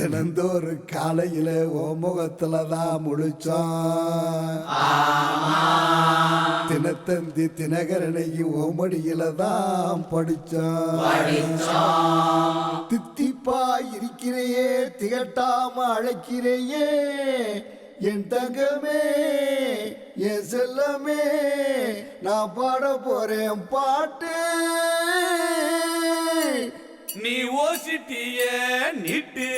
தினந்தோறு காலையில ஓ முகத்துலதான் முழிச்சோம். தினத்தந்தி தினகரனைக்கு ஓமடியில தான் படிச்சோம். தித்திப்பா இருக்கிறையே திகட்டாம அழைக்கிறையே என் தங்கமே என் செல்லமே நான் பாட போறேன் பாட்டு. நீ ஓசிட்டிய நீட்டு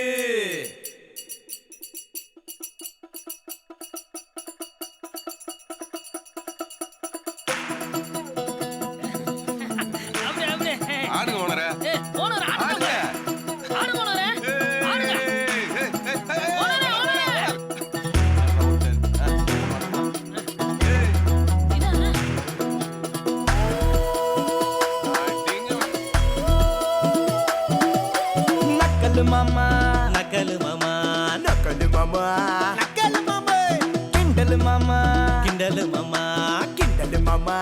ஆடுங்க ஓனரே. ஓனர் ஆடுங்க. ஆடுங்க ஓனரே. ஆடுங்க. ஓனரே ஓனரே. இதானே? நக்கலு மாமா நக்கலு மாமா நக்கலு மாமா நக்கலு மாமா கிண்டலு மாமா கிண்டலு மாமா கிண்டலு மாமா